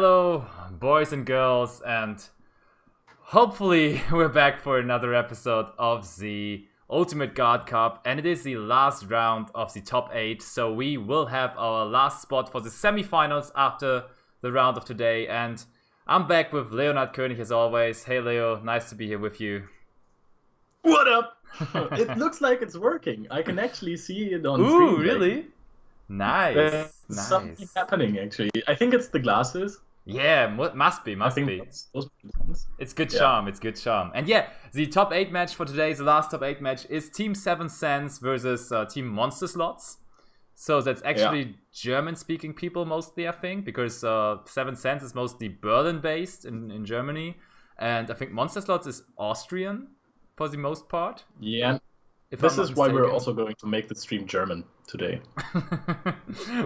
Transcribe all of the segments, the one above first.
Hello, boys and girls, and hopefully we're back for another episode of the Ultimate God Cup, and it is the last round of the top 8, so we will have our last spot for the semifinals after the round of today, and I'm back with Leonard König as always. Hey Leo, nice to be here with you. What up? It looks like it's working. I can actually see it on Ooh, screen. really? Nice, There's nice. something happening, actually. I think it's the glasses. Yeah, must be. I think that's those ones. It's good Yeah. charm, it's good charm. And yeah, the top 8 match for today, the last top 8 match, is Team 7 Cents versus Team Monsterslots. So that's actually German-speaking people mostly, I think, because 7 Cents is mostly Berlin-based in Germany. And I think Monsterslots is Austrian for the most part. Yeah. If This I'm is not why we're mistaken. also going to make the stream German today.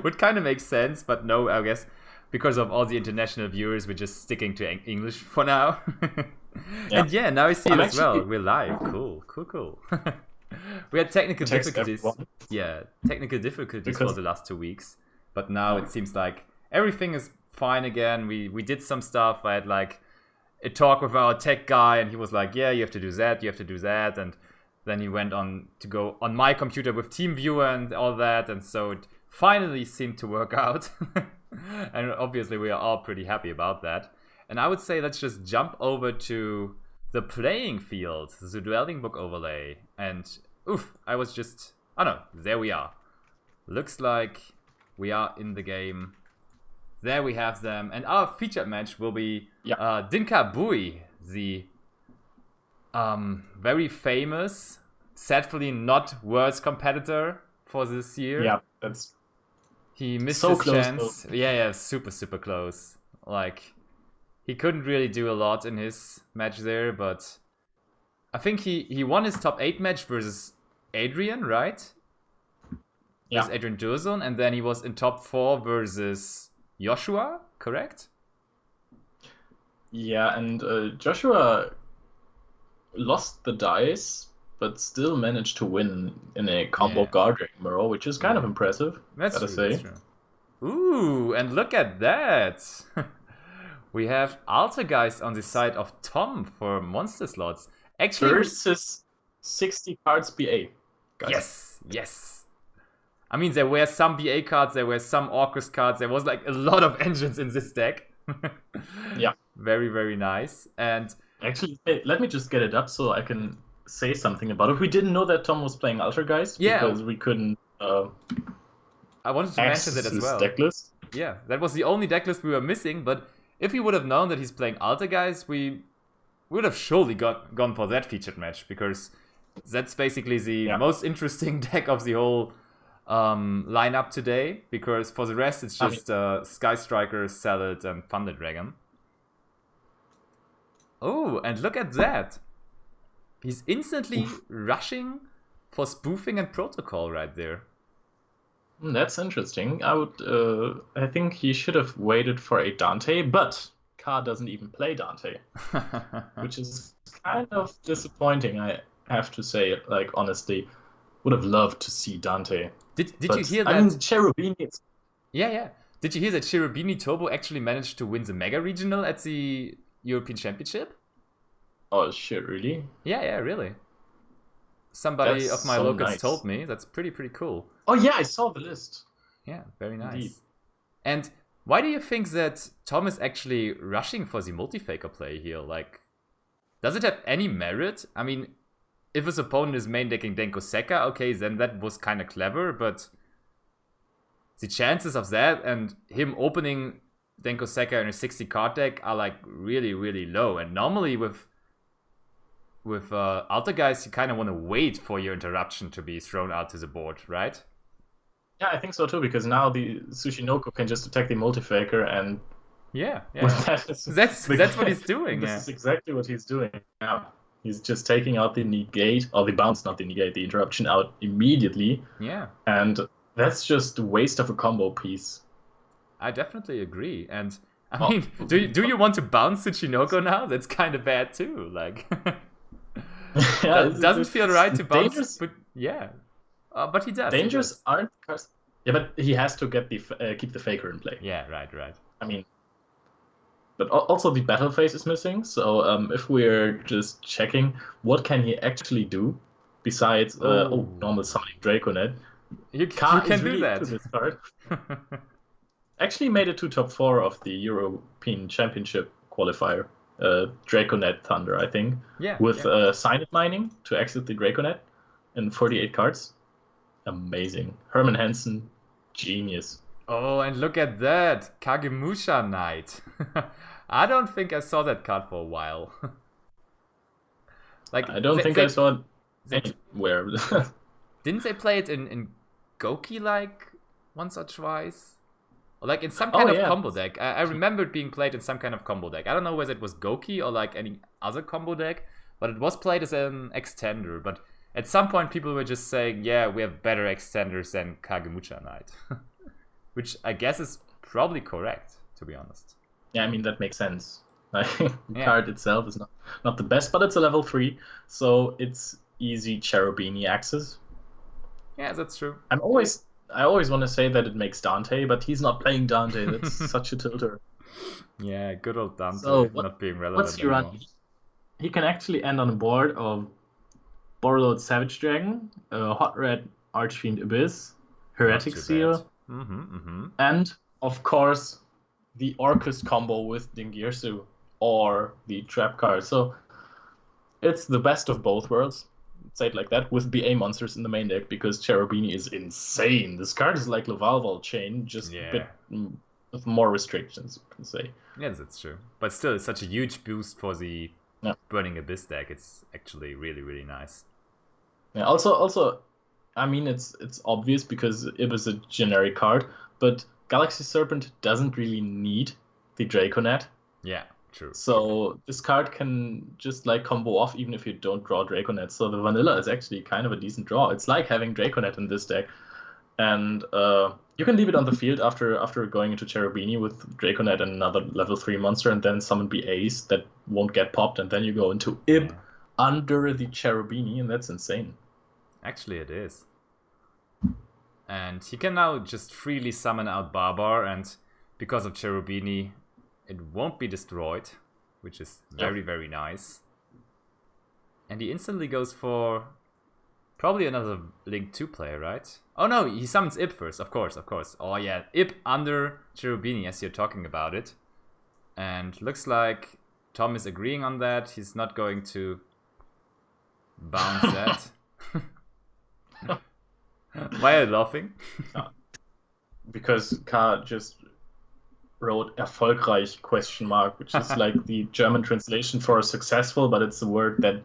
Would kind of make sense, but no, I guess because of all the international viewers, we're just sticking to English for now. Yeah. And yeah, now I see I'm it as well. actually- We're live. Cool. We had technical Text difficulties. everyone. Yeah, technical difficulties Because- for the last 2 weeks. But now it seems like everything is fine again. We did some stuff. I had like a talk with our tech guy, and he was like, "Yeah, you have to do that. You have to do that." And then he went on to go on my computer with TeamViewer and all that, and so it finally seemed to work out. And obviously, we are all pretty happy about that. And I would say let's just jump over to the playing field, the dwelling book overlay. And oof, I don't know, there we are. Looks like we are in the game. There we have them. And our featured match will be Dinka Bui, the very famous, sadly not world's competitor for this year. Yeah, that's He missed So his close, chance. Yeah, super close. Like, he couldn't really do a lot in his match there, but I think he won his top 8 match versus Adrian, right? yeah. Versus Adrian Durzon, and then he was in top 4 versus Joshua, correct? Yeah, and Joshua lost the dice, but still managed to win in a combo Yeah. guard ring mirror, which is kind of impressive, That's gotta true, say. that's true. Ooh, and look at that! We have Altergeist on the side of Tom for Monsterslots. Actually, Versus 60 cards BA. Guys. yes. I mean, there were some BA cards, there were some Orcus cards, there was like a lot of engines in this deck. Yeah. Very nice. And Actually, hey, let me just get it up so I can say something about it. We didn't know that Tom was playing Altergeist Yeah. because we couldn't I wanted to mention access that as his well. deck list. Yeah, that was the only decklist we were missing, but if we would have known that he's playing Altergeist, we would have surely gone for that featured match, because that's basically the most interesting deck of the whole lineup today, because for the rest it's just Sky Striker, Salad, and Thunder Dragon. Oh, and look at that! He's instantly rushing for spoofing and protocol right there. That's interesting. I think he should have waited for a Dante, but K doesn't even play Dante, which is kind of disappointing, I have to say. Like, honestly, would have loved to see Dante. Did But, you hear that? I mean, Cherubini, it's Yeah. Did you hear that Cherubini Turbo actually managed to win the Mega Regional at the European Championship? oh shit, really? Yeah, really. Somebody That's of my so locals nice. told me. That's pretty cool. Oh yeah, I saw the list. Yeah, very nice. Indeed. And why do you think that Tom is actually rushing for the multi-faker play here? Like, does it have any merit? I mean, if his opponent is main decking Denko Sekka, okay, then that was kind of clever, but the chances of that and him opening Denko Sekka in a 60 card deck are like really low. And normally with Altergeist, you kind of want to wait for your interruption to be thrown out to the board, right? Yeah, I think so too, because now the Sushinoko can just attack the multi-faker, and Yeah. that's That's what he's doing. This Yeah. is exactly what he's doing now. He's just taking out the negate, or the bounce, not the negate, the interruption out immediately, Yeah, and that's just a waste of a combo piece. I definitely agree. And I Oh. mean, do you want to bounce Tsuchinoko now? That's kind of bad too. Like, Yeah, it doesn't feel right to bounce. dangerous- But yeah, but he does. Dangers aren't. Yeah, but he has to get keep the faker in play. Yeah, right. I mean, But also the battle phase is missing. So if we're just checking what can he actually do besides Oh, normal Sonic Draconet, you Ka is can do really into that. this card. Actually made it to top 4 of the European Championship qualifier. Draconet Thunder, I think, Yeah, with yeah. Signet Mining to exit the Draconet in 48 cards. Amazing. Herman Hansen, genius. Oh, and look at that, Kagemusha Knight. I don't think I saw that card for a while. Like I don't think I saw it they anywhere. didn't they play it in Goki like once or twice? Or like in some Oh kind of yeah. combo deck. I remember it being played in some kind of combo deck. I don't know whether it was Goki or like any other combo deck, but it was played as an extender. But at some point, people were just saying, yeah, we have better extenders than Kagemucha Knight. Which I guess is probably correct, to be honest. Yeah, I mean that makes sense. The Yeah. card itself is not the best, but it's a level 3, so it's easy Cherubini access. Yeah, that's true. I always want to say that it makes Dante, but he's not playing Dante. That's such a tilter. Yeah, good old So Dante not being what's relevant he run? anymore. He can actually end on a board of Borrowed Savage Dragon, Hot Red Archfiend Abyss, Not Heretic too bad. Seal, Mm-hmm. and of course the Orcus combo with Dingirsu or the trap card. So it's the best of both worlds. Say it like that, with BA monsters in the main deck because Cherubini is insane. This card is like Lavalval Chain, just a bit Yeah. with more restrictions, you can say. Yes, that's true. But still, it's such a huge boost for the Yeah. Burning Abyss deck. It's actually really, really nice. Yeah. Also, I mean it's obvious because it was a generic card, but Galaxy Serpent doesn't really need the Draconet. Yeah, true. So this card can just like combo off even if you don't draw Draconet. So the vanilla is actually kind of a decent draw. It's like having Draconet in this deck, and you can leave it on the field after going into Cherubini with Draconet and another level 3 monster, and then summon BAs that won't get popped, and then you go into Ib Yeah. under the Cherubini, and that's insane. Actually, it is. And he can now just freely summon out Barbar, and because of Cherubini, it won't be destroyed, which is very, very nice. And he instantly goes for probably another Link 2 player, right? Oh no, he summons Ib first, of course. Oh yeah, Ib under Cherubini as you're talking about it. And looks like Tom is agreeing on that. He's not going to bounce that. Why are you laughing? Because K just wrote erfolgreich question mark, which is like the German translation for successful, but it's a word that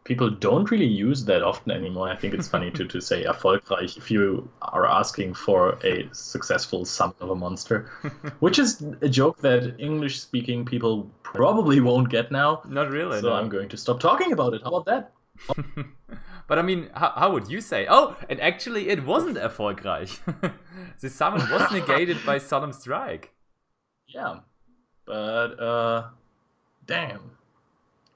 people don't really use that often anymore. I think it's funny to say erfolgreich if you are asking for a successful summon of a monster, which is a joke that English-speaking people probably won't get now. Not really, So no. I'm going to stop talking about it. How about that? But I mean, how would you say? Oh, and actually it wasn't erfolgreich. The summon was negated by Solemn Strike. Yeah, but damn.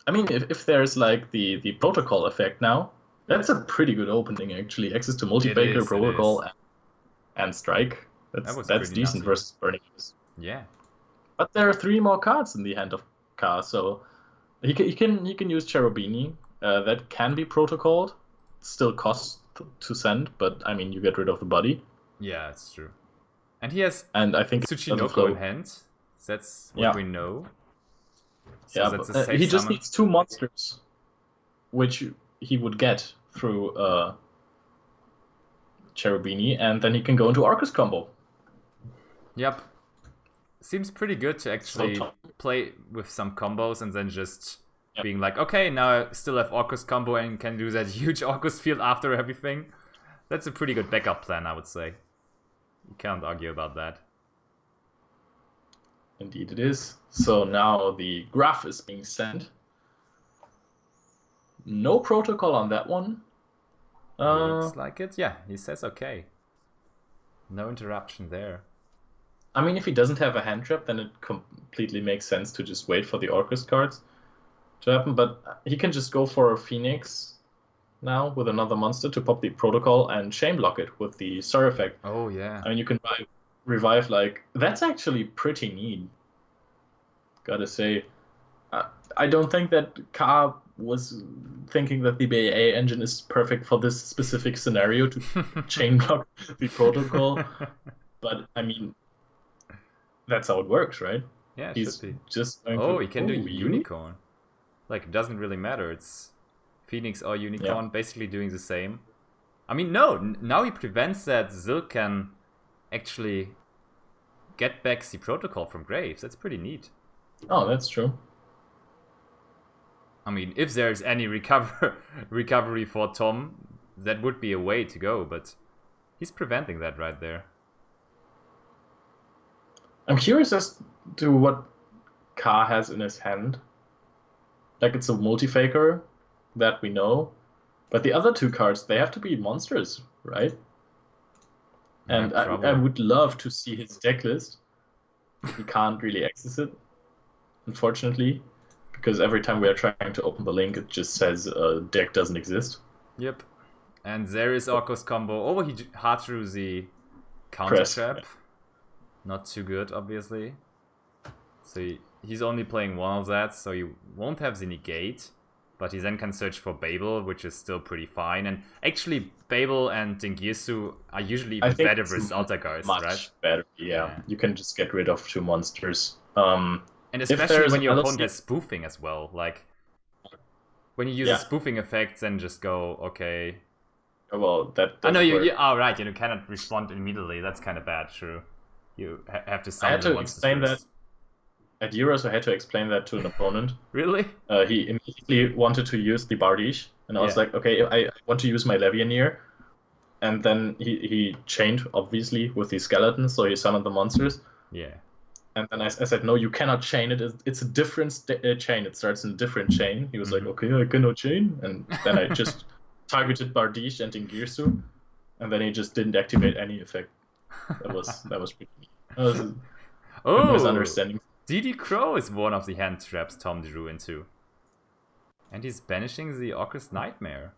I mean, if there's like the protocol effect now, that's a pretty good opening actually. Access to multi-faker, protocol, and strike. That's decent nutty. versus Burning Abyss. Yeah. But there are 3 more cards in the hand of Ka, so he can use Cherubini. That can be protocoled. Still costs to send, but I mean you get rid of the body. Yeah, it's true. And he has And I think Tsuchinoko in hand. That's what we know. So yeah, that's a safe he just summon. needs 2 monsters, which he would get through Cherubini, and then he can go into Arcus combo. Yep. Seems pretty good to actually play with some combos and then just being like, okay, now I still have Orcus combo and can do that huge Orcus field after everything. That's a pretty good backup plan, I would say. You can't argue about that. Indeed it is. So now the graph is being sent. No protocol on that one. Looks like it. Yeah, he says okay. No interruption there. I mean, if he doesn't have a hand trap, then it completely makes sense to just wait for the Orcus cards to happen. But he can just go for a Phoenix now with another monster to pop the protocol and chain block it with the Star effect. Oh, yeah. I mean, you can revive like... That's actually pretty neat. gotta say, I don't think that Ka was thinking that the BAA engine is perfect for this specific scenario to chain block the protocol. But I mean, that's how it works, right? Yeah, it He's should be. just going Oh, to. he can do Oh, Unicorn. Like, it doesn't really matter. It's Phoenix or Unicorn, basically doing the same. I mean, no, now he prevents that Zilk can actually get back the protocol from Graves. That's pretty neat. Oh, that's true. I mean, if there's any recovery for Tom, that would be a way to go, but he's preventing that right there. I'm curious as to what Ka has in his hand. Like, it's a multi-faker that we know, but the other two cards, they have to be monsters, right? And I would love to see his deck list. He can't really access it, unfortunately, because every time we are trying to open the link, it just says deck doesn't exist. Yep. And there is Orko's combo. Oh, he hard threw the counter trap. Not too good, obviously. So he's only playing one of that, so he won't have the negate. But he then can search for Babel, which is still pretty fine. And actually, Babel and Dingirsu are usually even better versus Altar Guards, right? Much better, yeah. You can just get rid of 2 monsters. And especially when your opponent has spoofing as well. Like, when you use a spoofing effect, then just go, okay. Well, that I know you. Oh, right. You cannot respond immediately. That's kind of bad. True. You have to summon the monsters explain first. That at Euros. I had to explain that to an opponent. Really? He immediately wanted to use the Bardiche, and I was like, okay, I want to use my Levianeer. And then he chained, obviously, with the skeletons, so he summoned the monsters. Yeah. And then I said, no, you cannot chain it. It's a different chain. It starts in a different chain. He was like, okay, I cannot chain. And then I just targeted Bardiche and Dingirsu, and then he just didn't activate any effect. That was pretty neat. That was a misunderstanding. DD Crow is one of the hand traps Tom drew into. And he's banishing the Orcus Nightmare.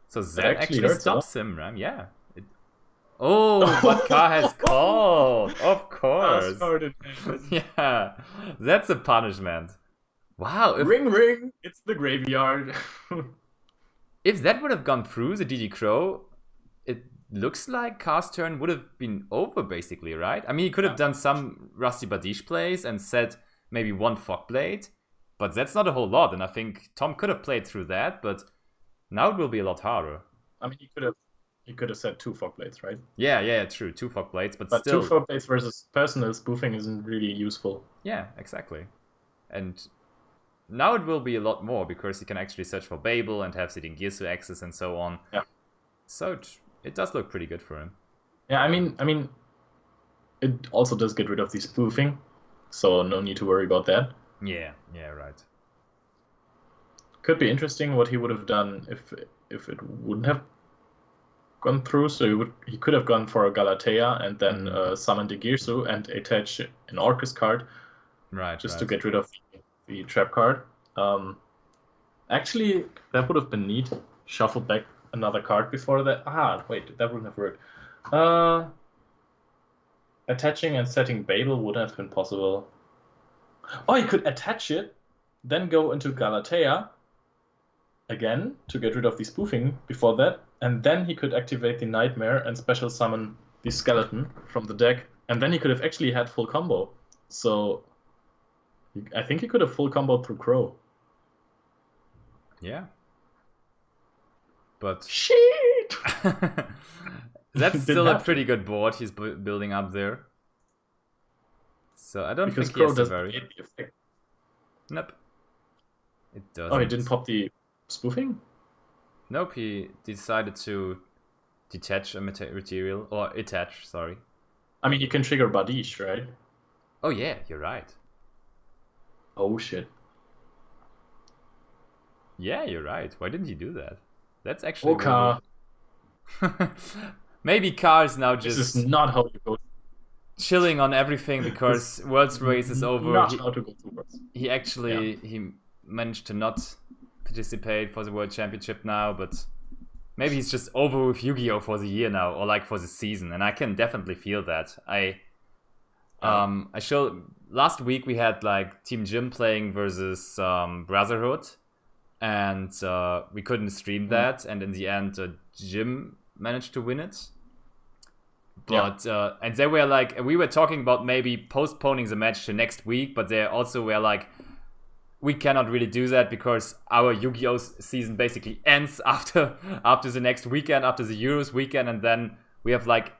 So that actually stops him, right? Yeah. But Ka has called! Of course! Yeah, that's a punishment. Wow. Ring! It's the graveyard. If that would have gone through the DD Crow, it looks like Ka's turn would have been over, basically, right? I mean, he could have done some Rusty Bardiche plays and said maybe 1 Fogblade, but that's not a whole lot, and I think Tom could have played through that, but now it will be a lot harder. I mean, he could have said 2 Fogblades, right? Yeah, true, 2 Fogblades, but still... 2 Fogblades versus personal spoofing isn't really useful. Yeah, exactly. And now it will be a lot more, because he can actually search for Babel and have the Dingirsu access and so on. Yeah. So it does look pretty good for him. Yeah, I mean, it also does get rid of the spoofing, so no need to worry about that. Yeah, right. Could be interesting what he would have done if it wouldn't have gone through. So he could have gone for a Galatea and then summon Dingirsu and attach an Orcus card, right? To get rid of the trap card. Actually, that would have been neat. Shuffle back another card before that. Wait, that wouldn't have worked. Attaching and setting Babel would have been possible. Oh, he could attach it, then go into Galatea again to get rid of the spoofing before that, and then he could activate the Nightmare and special summon the skeleton from the deck, and then he could have actually had full combo. So I think he could have full combo through Crow. Yeah. But shit! That's still a pretty good board he's building up there. So I don't think he has to vary. Nope. It doesn't. Oh, he didn't pop the spoofing? Nope, he decided to detach a material, or attach, sorry. I mean, you can trigger Bardiche, right? Oh yeah, you're right. Oh shit. Yeah, you're right. Why didn't he do that? That's actually... Ka. Maybe Ka is now just... This is not how you go. Chilling on everything because World's Race is over. Not how to go through Worlds. He actually he managed to not participate for the World Championship now, but maybe he's just over with Yu-Gi-Oh for the year now, or like for the season, and I can definitely feel that. I last week we had like Team Jim playing versus Brotherhood, and we couldn't stream that, and in the end, Jim managed to win it. But and they were like, we were talking about maybe postponing the match to next week, but they also were like, we cannot really do that because our Yu-Gi-Oh season basically ends after the next weekend, after the Euros weekend, and then we have like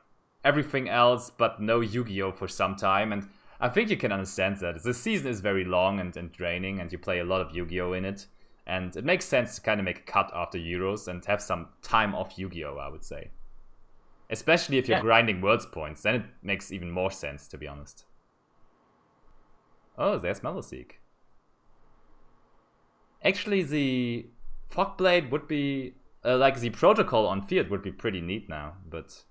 everything else but no Yu-Gi-Oh for some time. And I think you can understand that. The season is very long and draining, and you play a lot of Yu-Gi-Oh in it. And it makes sense to kind of make a cut after Euros and have some time off Yu-Gi-Oh, I would say. Especially if you're grinding Worlds points, then it makes even more sense, to be honest. Oh, there's Meloseek. Actually, the Fogblade would be, like the protocol on field would be pretty neat now, but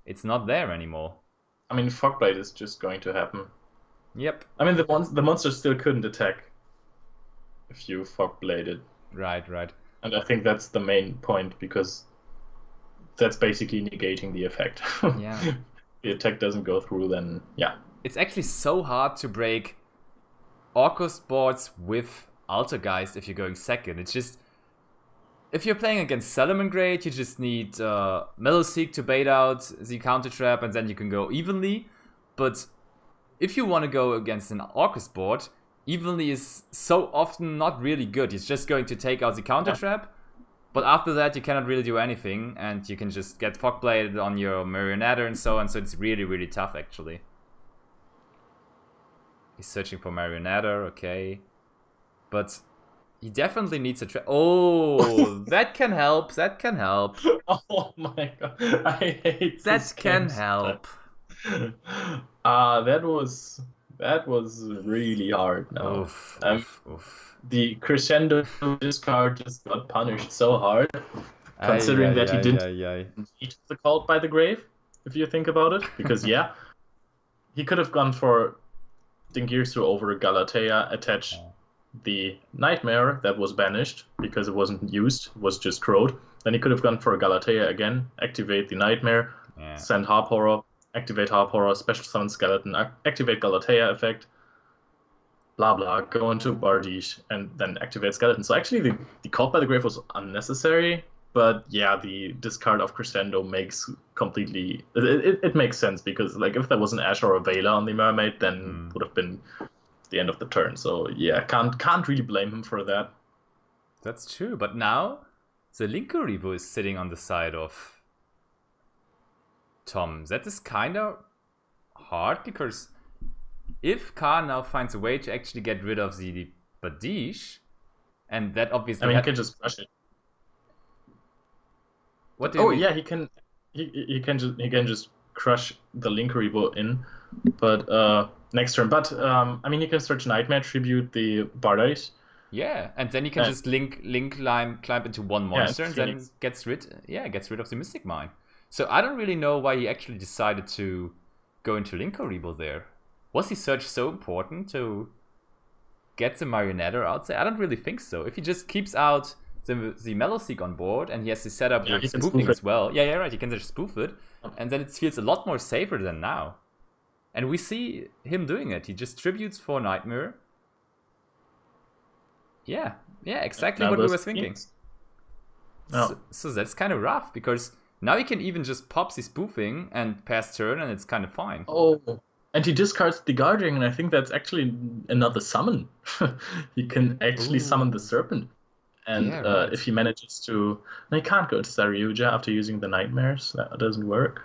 it's not there anymore. I mean, Fogblade is just going to happen. Yep. I mean, the monster still couldn't attack if you Fogbladed. Right. And I think that's the main point, because that's basically negating the effect. Yeah. If the attack doesn't go through, then yeah. It's actually so hard to break Orcus boards with Altergeist if you're going second. It's just, if you're playing against Salamangreat, you just need Meloseek to bait out the counter trap, and then you can go evenly. But if you want to go against an Orcus board, evenly is so often not really good. It's just going to take out the counter trap, but after that you cannot really do anything, and you can just get Fogbladed on your Marionetta and so on, so it's really, really tough actually. He's searching for Marionetta, okay. But he definitely needs a trap. Oh, that can help, Oh my god, I hate that this can game help. That was really hard now. Oof. The crescendo discard just got punished so hard, considering that he didn't eat the cult by the grave, if you think about it. Because he could have gone for Dingirsu over Galatea, attach the Nightmare that was banished because it wasn't used, was just crowed. Then he could have gone for a Galatea again, activate the Nightmare, send Harp Horror, activate Harp Horror, special summon Skeleton, activate Galatea effect, blah blah, go into Bardiche, and then activate Skeleton. So actually the Cult by the Grave was unnecessary, but yeah, the discard of Crescendo makes completely... It makes sense, because like if there was an Ash or a Vela on the Mermaid, then would have been the end of the turn. So yeah, can't really blame him for that. That's true, but now the Linkuriboh is sitting on the side of Tom. That is kind of hard, because if Khan now finds a way to actually get rid of the Bardiche, and that obviously... I mean, he can just crush it. What do you mean? Yeah, he can just crush the Linkuriboh in, but next turn. But I mean, he can search Nightmare, tribute the Bardiche. Yeah, and then he can just link climb into one monster, and then gets rid of the Mystic Mine. So I don't really know why he actually decided to go into Linkuriboh there. Was his search so important to get the Marionetta out there? I don't really think so. If he just keeps out the Meloseek on board, and he has the setup with spoofing as well. Yeah, right. He can just spoof it, and then it feels a lot more safer than now. And we see him doing it. He just tributes for Nightmare. Yeah, exactly what we were thinking. So that's kind of rough, because now he can even just pop the spoofing and pass turn, and it's kind of fine. Oh, and he discards the Guardian, and I think that's actually another summon. He can actually summon the Serpent. And if he manages to... No, he can't go to Saryuja after using the Nightmares. That doesn't work.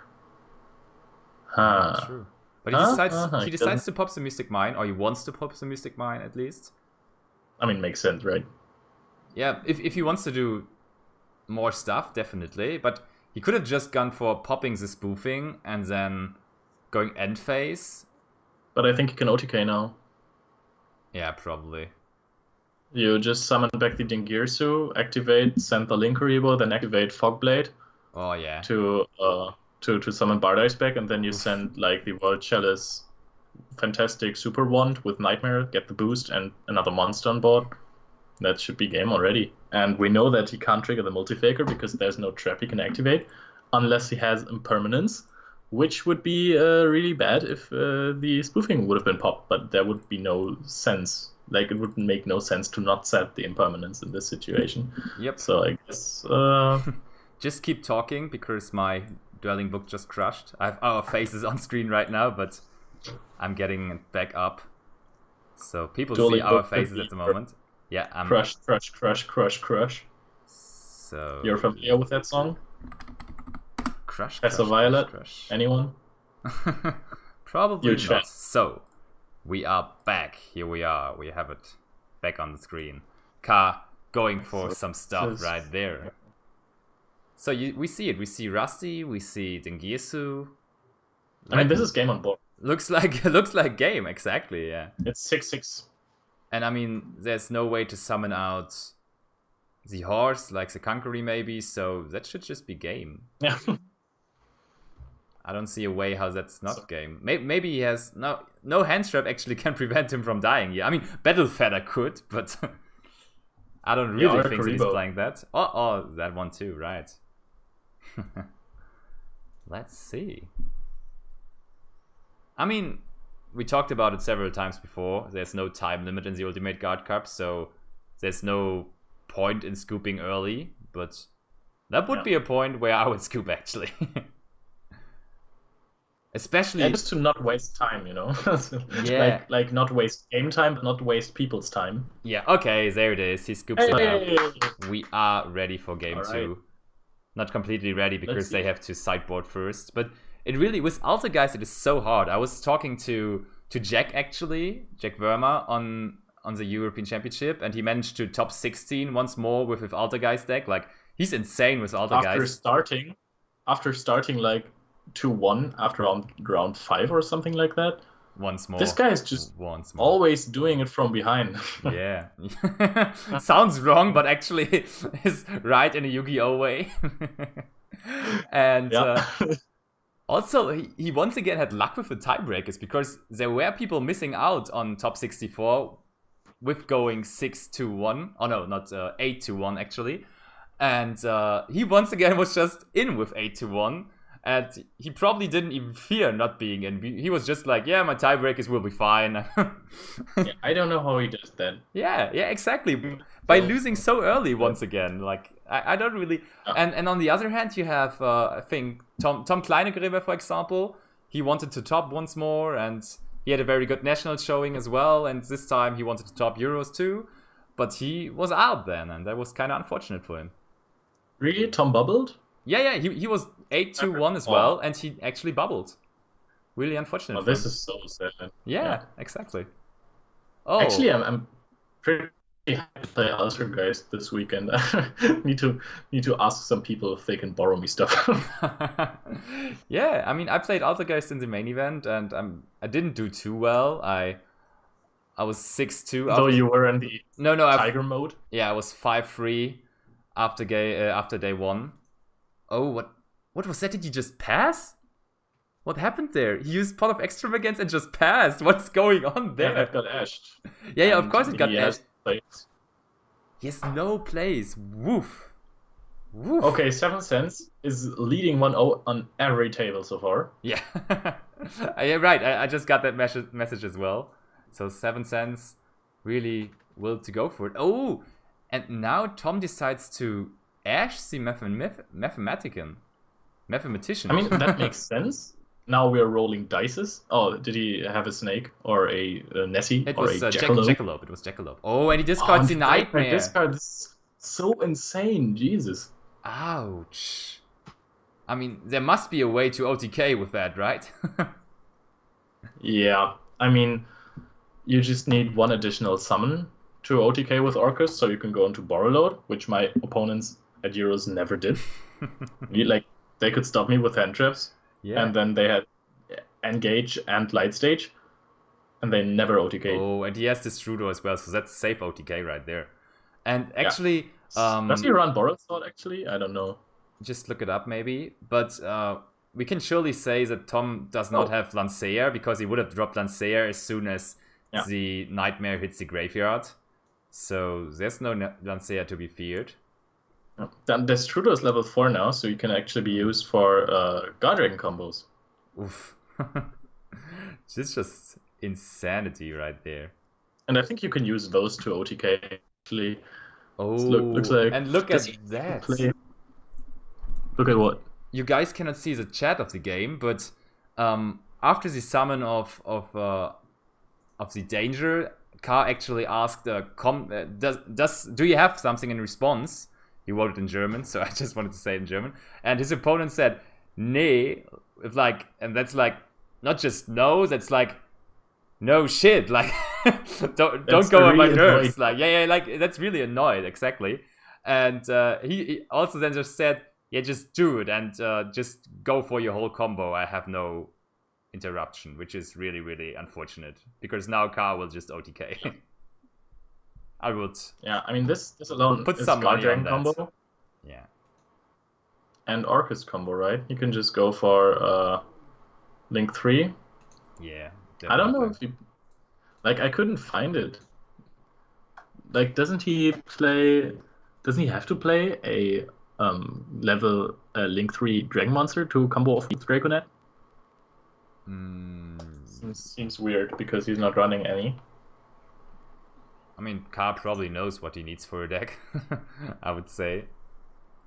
True. But he decides to pop the Mystic Mine, or he wants to pop the Mystic Mine at least. I mean, makes sense, right? Yeah, if he wants to do more stuff, definitely. But he could have just gone for popping the spoofing and then going end phase. But I think he can OTK now. Yeah, probably. You just summon back the Dingirsu, activate, send the Linkuriboh, then activate Fogblade. Oh yeah. To summon Bardice back, and then you send like the World Chalice fantastic super wand with Nightmare, get the boost, and another monster on board. That should be game already. And we know that he can't trigger the Multifaker because there's no trap he can activate unless he has Impermanence, which would be really bad if the spoofing would have been popped, but there would be no sense. Like, it would make no sense to not set the impermanence in this situation. Yep. So I guess... just keep talking, because my dwelling book just crashed. I have our faces on screen right now, but I'm getting it back up. So people see our faces at the moment. Yeah, I'm... Crush, crush, crush, crush, crush. So... You're familiar with that song? Crush, Professor crush, Violet? crush. Anyone? Probably Huge not. fan. So, we are back. Here we are. We have it back on the screen. Ka going for some stuff right there. So we see it. We see Rusty. We see Dengirsu. I mean, this is game on board. Looks like game, exactly. Yeah. It's 6-6. And I mean, there's no way to summon out the horse like the Conqueror maybe. So that should just be game. Yeah. I don't see a way how that's not game. Maybe he has no hand strap actually can prevent him from dying here. I mean, Battle Feather could, but I don't really think that he's playing that. Oh, that one too, right? Let's see. I mean, we talked about it several times before. There's no time limit in the Ultimate Guard Cup, so there's no point in scooping early. But that would be a point where I would scoop actually. Especially just to not waste time, you know. Yeah. like not waste game time, but not waste people's time. Yeah. Okay, there it is. He scoops it up. We are ready for game 2. Not completely ready because they have to sideboard first, but it really with Altergeist it is so hard. I was talking to Jack actually, Jack Verma on the European Championship, and he managed to top 16 once more with Altergeist deck. Like, he's insane with Altergeist. After starting like 2-1 after round 5 or something like that. Once more. This guy is just always doing it from behind. Yeah. Sounds wrong, but actually is right in a Yu-Gi-Oh way. And also, he once again had luck with the tiebreakers, because there were people missing out on top 64 with going 6-1. Oh no, not 8-1 actually. And he once again was just in with 8-1. And he probably didn't even fear not being in. He was just like, yeah, my tiebreakers will be fine. Yeah, I don't know how he does that. Yeah, exactly. By losing so early once again. Like, I don't really... And on the other hand, you have, I think, Tom Kleinegreber, for example. He wanted to top once more, and he had a very good national showing as well. And this time he wanted to top Euros too. But he was out then, and that was kind of unfortunate for him. Really? Tom bubbled? Yeah, he was 8-1 as well, and he actually bubbled. Really unfortunate. Oh, this is so sad. Yeah, exactly. Oh, actually, I'm pretty happy to play Altergeist this weekend. need to ask some people if they can borrow me stuff. Yeah, I mean, I played Altergeist in the main event, and I didn't do too well. I was 6-2. So you were in the Tiger mode? Yeah, I was 5-3 after day 1. Oh, what was that? Did you just pass? What happened there? He used Pot of Extravagance and just passed. What's going on there? Yeah, it got ashed. Yeah, of course it got ashed. Plays. He has no plays. Woof. Okay, 7 cents is leading 1-0 on every table so far. Yeah. Yeah, right. I just got that message as well. So 7 cents really willed to go for it. Oh, and now Tom decides to ash the mathematician. I mean, that makes sense. Now we're rolling dices. Oh, did he have a snake or a Nessie or a Jackalope? It was Jackalope. Oh, and he discards the Nightmare. This card is so insane. Jesus. Ouch. I mean, there must be a way to OTK with that, right? Yeah. I mean, you just need one additional summon to OTK with Orcus, so you can go into Borrow Load, which my opponents at Euros never did. They could stop me with hand traps, and then they had Engage and Light Stage, and they never OTK. Oh, and he has this Strudo as well, so that's safe OTK right there. And actually... does he run Borrow Sword, actually? I don't know. Just look it up, maybe. But we can surely say that Tom does not have Lancea, because he would have dropped Lancea as soon as the Nightmare hits the graveyard. So there's no Lancea to be feared. Then the Strudo is level 4 now, so you can actually be used for Guard Dragon combos. Oof. This is just insanity right there. And I think you can use those to OTK actually. Looks Oh, like and look does he at that. play? Look at what? You guys cannot see the chat of the game, but after the summon of the danger, Car actually asked, do you have something in response? He wrote it in German, so I just wanted to say it in German. And his opponent said, nee, it's like, and that's like, not just no, that's like, no shit, like, don't go on my really nerves. annoying. Like, yeah, like, that's really annoyed, exactly. And he also then just said, yeah, just do it and just go for your whole combo. I have no interruption, which is really, really unfortunate because now Car will just OTK. Yeah. I would. Yeah, I mean this alone Put is some money on Guardian that. combo. Yeah. And Orcus combo, right? You can just go for Link 3. Yeah. Definitely. I don't know if you like. I couldn't find it. Like, doesn't he have to play a level Link 3 Dragon Monster to combo off Dragonet? Seems weird because he's not running any. I mean, Car probably knows what he needs for a deck, I would say.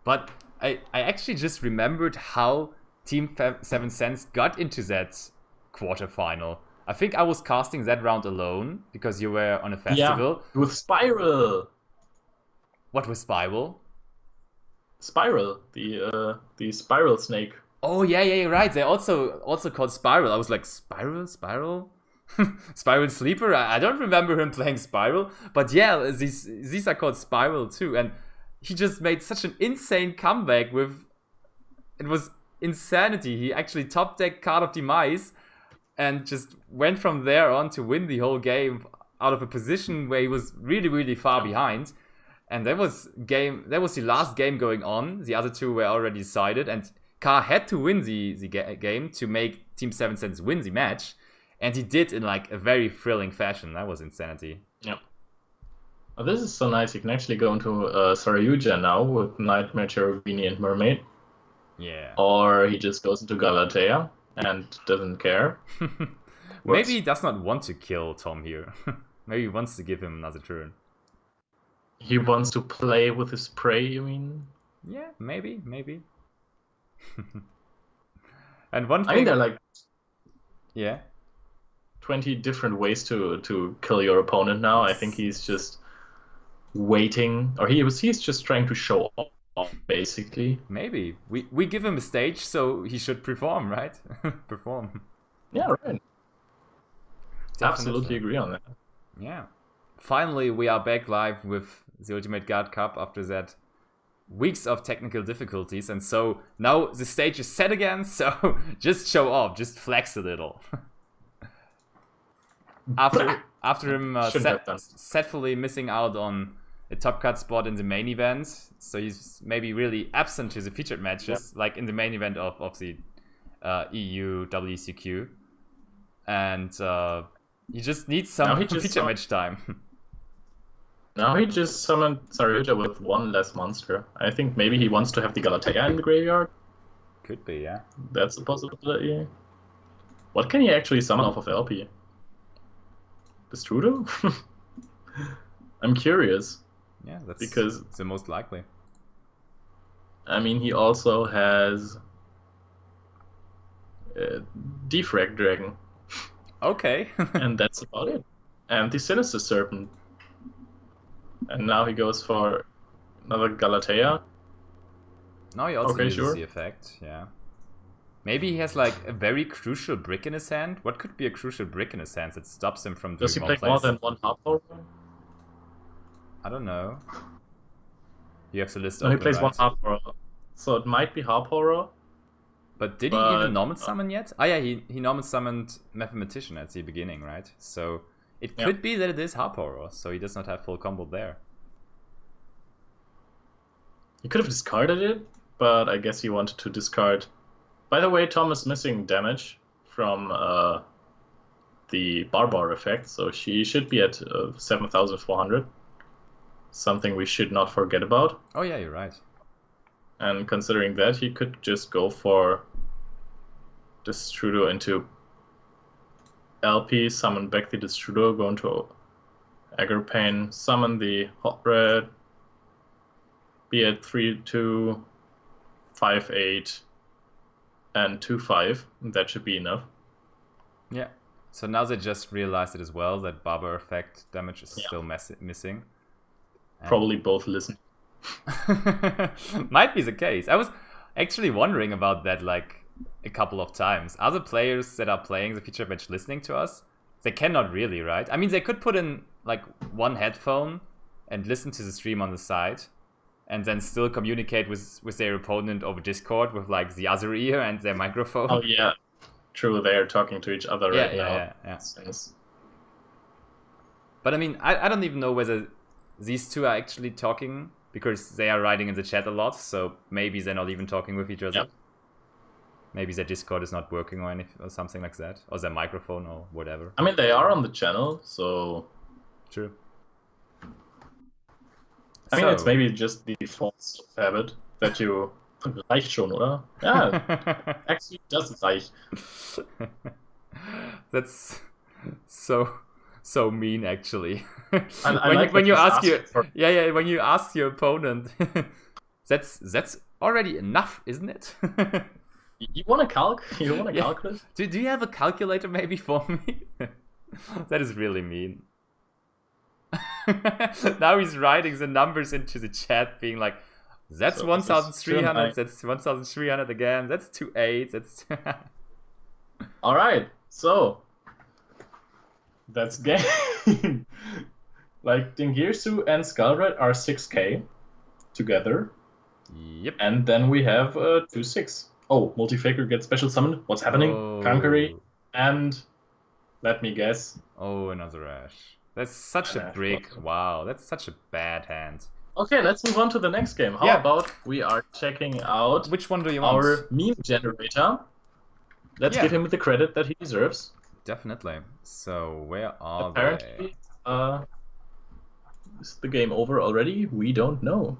But I actually just remembered how Team 7 Cents got into that quarterfinal. I think I was casting that round alone because you were on a festival. Yeah, with Spiral. What was Spiral? Spiral, the Spiral Snake. Oh yeah, right. They also called Spiral. I was like, Spiral? Spiral Sleeper? I don't remember him playing Spiral. But yeah, these are called Spiral too. And he just made such an insane comeback with... It was insanity. He actually top decked Card of Demise and just went from there on to win the whole game out of a position where he was really, really far behind. And that was the last game going on. The other two were already decided, and Car had to win the game to make Team 7 Cents win the match, and he did in like a very thrilling fashion. That was insanity. Yeah. Oh, this is so nice. You can actually go into Saryuja now with Nightmare, Cherubini, and Mermaid. Yeah. Or he just goes into Galatea and doesn't care. Maybe he does not want to kill Tom here. Maybe he wants to give him another turn. He wants to play with his prey, you mean? Yeah, maybe. And one thing... I think there are like... Yeah? 20 different ways to kill your opponent now. I think he's just waiting, or he's just trying to show off, basically. Maybe. We give him a stage, so he should perform, right? Perform. Yeah, right. Definitely. Absolutely agree on that. Yeah. Finally, we are back live with the Ultimate Guard Cup after that weeks of technical difficulties, and so now the stage is set again, so just show off, just flex a little. After him sadly missing out on a top cut spot in the main event, so he's maybe really absent to the featured matches, like in the main event of the EU WCQ, and he just needs some featured match time. Now he just summoned Saryuja with one less monster. I think maybe he wants to have the Galatea in the graveyard. Could be, yeah. That's a possibility. What can he actually summon off of LP? The Strudo? I'm curious. Yeah, that's because the most likely. I mean, he also has Defrag Dragon. Okay. And that's about it. And the Sinister Serpent. And now he goes for another Galatea. Now he also uses the effect, yeah. Maybe he has like a very crucial brick in his hand. What could be a crucial brick in his hand that stops him from doing Does he play more than one half horror? I don't know. You have to list No, he plays one half horror. So it might be harp horror. But did he even normal summon yet? Oh yeah, he normal summoned Mathematician at the beginning, right? So it could be that it is harp horror, so he does not have full combo there. He could have discarded it, but I guess he wanted to discard. By the way, Tom is missing damage from the Barbar effect, so she should be at 7,400. Something we should not forget about. Oh yeah, you're right. And considering that, he could just go for Destrudo into LP, summon back the Destrudo, go into Agripane, summon the Hot Red, be at 3/2, 5/8, and 2/5. That should be enough. Yeah. So now they just realized it as well, that Barber effect damage is still missing. And Probably both listen. might be the case. I was actually wondering about that like a couple of times. Other players that are playing the feature patch listening to us, they cannot really, right? I mean, they could put in like one headphone and listen to the stream on the side, and then still communicate with their opponent over Discord with like the other ear and their microphone. Oh yeah, true. They are talking to each other right now. Yeah. But I mean, I don't even know whether these two are actually talking, because they are writing in the chat a lot, so maybe they're not even talking with each other. Yep. Maybe their Discord is not working or anything, or something like that, or their microphone or whatever. I mean, they are on the channel, so... True. I mean, it's maybe just the default habit that you... Reicht schon, oder? Yeah, actually doesn't reicht. That's so mean, actually. when you ask your opponent, that's already enough, isn't it? You want a calc? You want a calculus? Do you have a calculator maybe for me? That is really mean. Now he's writing the numbers into the chat, being like, that's 1,300, that's 1,300 again, that's 2/8, that's... Alright, so... That's game. Like, Dingirsu and Skullred are 6k together. Yep. And then we have 2/6. Oh, Multifaker gets special summoned. What's happening? Kankari. And let me guess. Oh, another Ash. That's such a brick. Wow, that's such a bad hand. Okay, let's move on to the next game. How about we are checking out which one do you want? Our meme generator. Let's give him the credit that he deserves. Definitely. So where are Apparently, is the game over already? We don't know.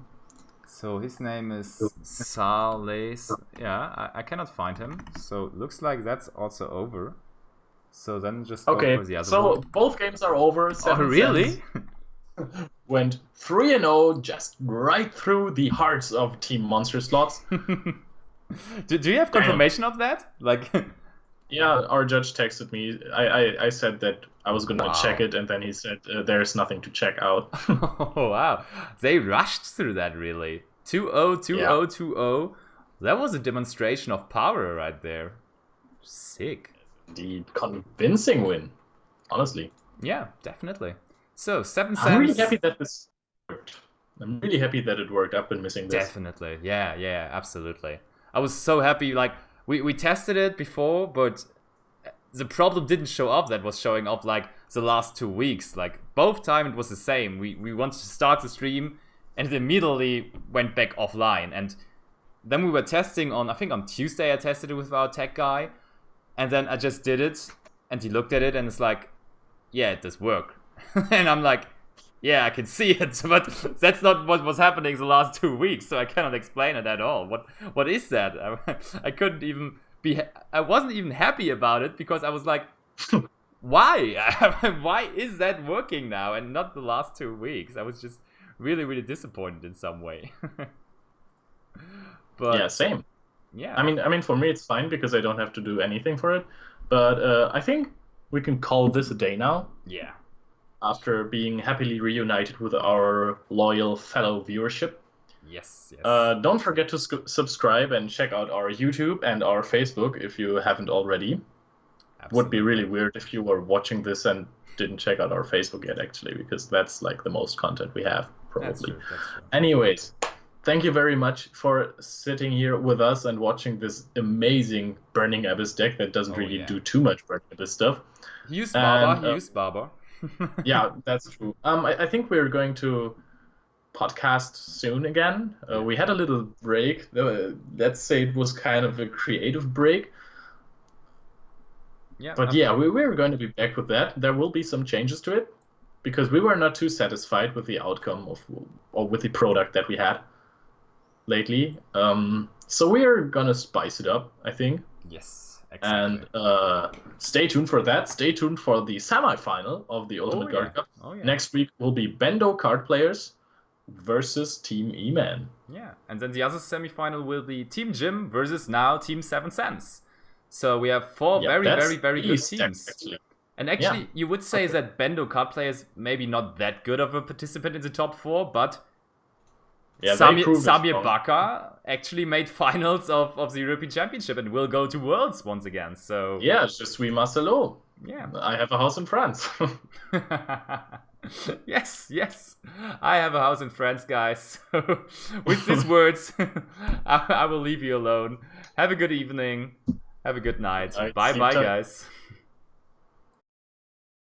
So his name is Sales. Yeah, I cannot find him. So looks like that's also over. So then just go for the other one. Both games are over. Oh, really? Went 3-0, just right through the hearts of Team Monsterslots. Do you have confirmation of that? Like, yeah, our judge texted me. I said that I was gonna check it, and then he said there's nothing to check out. Oh wow, they rushed through that, really. 2-0, 2-0, 2-0. That was a demonstration of power right there. Sick. Indeed, convincing win. Honestly. Yeah, definitely. So 7 cents. I'm really happy that this worked. I'm really happy that it worked. I've been missing this. Definitely. Yeah, absolutely. I was so happy. Like, we tested it before, but the problem didn't show up that was showing up like the last 2 weeks. Like, both time it was the same. We wanted to start the stream and it immediately went back offline. And then we were testing on, I think on Tuesday I tested it with our tech guy. And then I just did it and he looked at it and it's like, yeah, it does work. And I'm like, yeah, I can see it, but that's not what was happening the last 2 weeks, so I cannot explain it at all. What is that? I couldn't even be... I wasn't even happy about it, because I was like, why? Why is that working now and not the last 2 weeks? I was just really, really disappointed in some way. But yeah, same. Yeah. I mean, for me it's fine because I don't have to do anything for it. But I think we can call this a day now. Yeah. After being happily reunited with our loyal fellow viewership. Yes. Don't forget to subscribe and check out our YouTube and our Facebook if you haven't already. Absolutely. Would be really weird if you were watching this and didn't check out our Facebook yet, actually, because that's like the most content we have, probably. That's true. Anyways, thank you very much for sitting here with us and watching this amazing Burning Abyss deck that doesn't really do too much Burning Abyss stuff. Use Barber. Yeah, that's true. I think we're going to podcast soon again. We had a little break. Let's say it was kind of a creative break. Yeah. But yeah, we're going to be back with that. There will be some changes to it because we were not too satisfied with the outcome or with the product that we had lately. So we're gonna spice it up, I think. Yes. Exactly. And stay tuned for that. Stay tuned for the semi-final of the Ultimate Guard Cup. Oh yeah. Next week will be Bendo card players versus Team E-Man. Yeah, and then the other semi-final will be Team Jim versus now Team 7 Cents. So we have four very good teams. Actually. And actually, you would say that Bendo card players maybe not that good of a participant in the top 4, but Samir Baka actually made finals of the European Championship and will go to Worlds once again. So yeah, je suis Marcelo. Yeah, I have a house in France. Yes. I have a house in France, guys. So with these words, I will leave you alone. Have a good evening. Have a good night. Bye, guys.